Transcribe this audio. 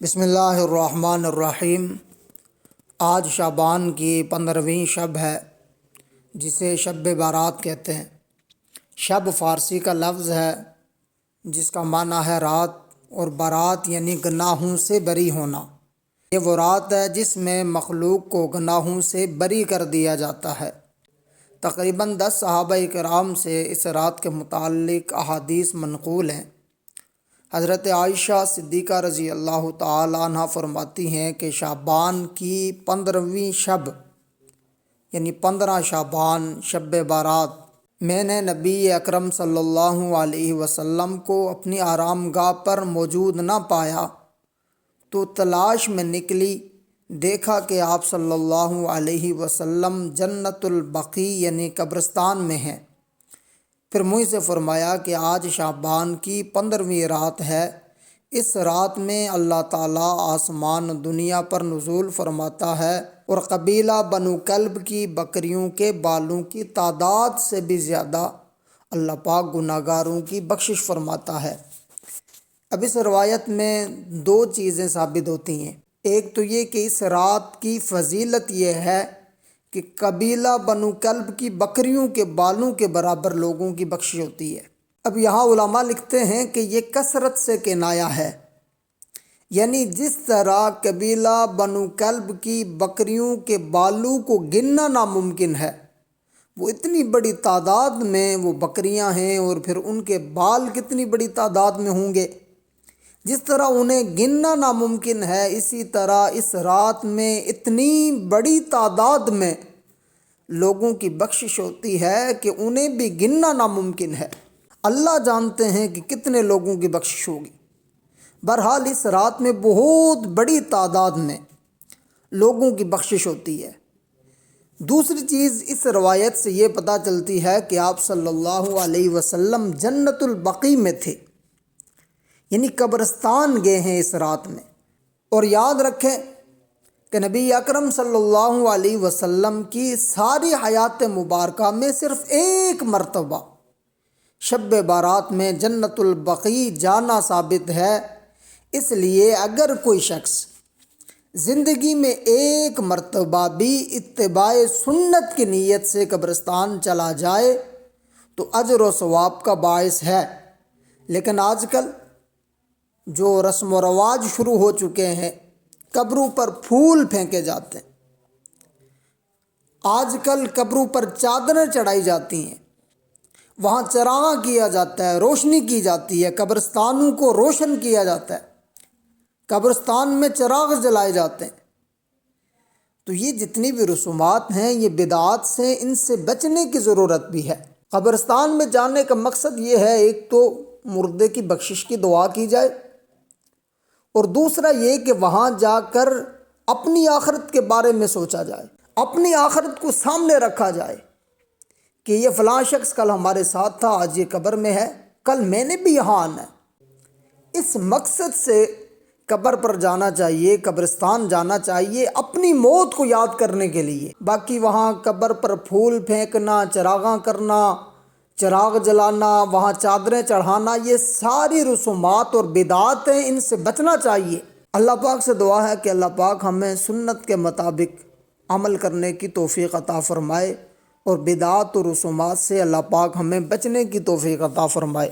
بسم اللہ الرحمن الرحیم۔ آج شعبان کی 15ویں شب ہے جسے شب بارات کہتے ہیں۔ شب فارسی کا لفظ ہے جس کا معنی ہے رات، اور بارات یعنی گناہوں سے بری ہونا۔ یہ وہ رات ہے جس میں مخلوق کو گناہوں سے بری کر دیا جاتا ہے۔ تقریباً 10 صحابہ کرام سے اس رات کے متعلق احادیث منقول ہیں۔ حضرت عائشہ صدیقہ رضی اللہ تعالیٰ عنہ فرماتی ہیں کہ شعبان کی 15ویں شب یعنی 15 شعبان شب بارات میں نے نبی اکرم صلی اللہ علیہ وسلم کو اپنی آرام گاہ پر موجود نہ پایا تو تلاش میں نکلی، دیکھا کہ آپ صلی اللہ علیہ وسلم جنت البقیع یعنی قبرستان میں ہیں۔ پھر مجھ سے فرمایا کہ آج شعبان کی 15ویں رات ہے، اس رات میں اللہ تعالیٰ آسمان دنیا پر نزول فرماتا ہے اور قبیلہ بنو کلب کی بکریوں کے بالوں کی تعداد سے بھی زیادہ اللہ پاک گناہگاروں کی بخشش فرماتا ہے۔ اب اس روایت میں 2 چیزیں ثابت ہوتی ہیں۔ ایک تو یہ کہ اس رات کی فضیلت یہ ہے کہ قبیلہ بنو کلب کی بکریوں کے بالوں کے برابر لوگوں کی بخشش ہوتی ہے۔ اب یہاں علماء لکھتے ہیں کہ یہ کثرت سے کنایہ ہے، یعنی جس طرح قبیلہ بنو کلب کی بکریوں کے بالوں کو گننا ناممکن ہے، وہ اتنی بڑی تعداد میں وہ بکریاں ہیں اور پھر ان کے بال کتنی بڑی تعداد میں ہوں گے، جس طرح انہیں گننا ناممکن ہے، اسی طرح اس رات میں اتنی بڑی تعداد میں لوگوں کی بخشش ہوتی ہے کہ انہیں بھی گننا ناممکن ہے۔ اللہ جانتے ہیں کہ کتنے لوگوں کی بخشش ہوگی۔ بہرحال اس رات میں بہت بڑی تعداد میں لوگوں کی بخشش ہوتی ہے۔ دوسری چیز اس روایت سے یہ پتہ چلتی ہے کہ آپ صلی اللہ علیہ وسلم جنت البقیع میں تھے، یعنی قبرستان گئے ہیں اس رات میں۔ اور یاد رکھیں کہ نبی اکرم صلی اللہ علیہ وسلم کی ساری حیات مبارکہ میں صرف ایک مرتبہ شب بارات میں جنت البقیع جانا ثابت ہے۔ اس لیے اگر کوئی شخص زندگی میں ایک مرتبہ بھی اتباع سنت کی نیت سے قبرستان چلا جائے تو اجر و ثواب کا باعث ہے۔ لیکن آج کل جو رسم و رواج شروع ہو چکے ہیں، قبروں پر پھول پھینکے جاتے ہیں، آج کل قبروں پر چادریں چڑھائی جاتی ہیں، وہاں چراغاں کیا جاتا ہے، روشنی کی جاتی ہے، قبرستانوں کو روشن کیا جاتا ہے، قبرستان میں چراغ جلائے جاتے ہیں۔ تو یہ جتنی بھی رسومات ہیں یہ بدعات سے، ان سے بچنے کی ضرورت بھی ہے۔ قبرستان میں جانے کا مقصد یہ ہے، ایک تو مردے کی بخشش کی دعا کی جائے، اور دوسرا یہ کہ وہاں جا کر اپنی آخرت کے بارے میں سوچا جائے، اپنی آخرت کو سامنے رکھا جائے کہ یہ فلاں شخص کل ہمارے ساتھ تھا، آج یہ قبر میں ہے، کل میں نے بھی یہاں آنا ہے۔ اس مقصد سے قبر پر جانا چاہیے، قبرستان جانا چاہیے اپنی موت کو یاد کرنے کے لیے۔ باقی وہاں قبر پر پھول پھینکنا، چراغاں کرنا، چراغ جلانا، وہاں چادریں چڑھانا، یہ ساری رسومات اور بدعات ہیں، ان سے بچنا چاہیے۔ اللہ پاک سے دعا ہے کہ اللہ پاک ہمیں سنت کے مطابق عمل کرنے کی توفیق عطا فرمائے، اور بدعات و رسومات سے اللہ پاک ہمیں بچنے کی توفیق عطا فرمائے۔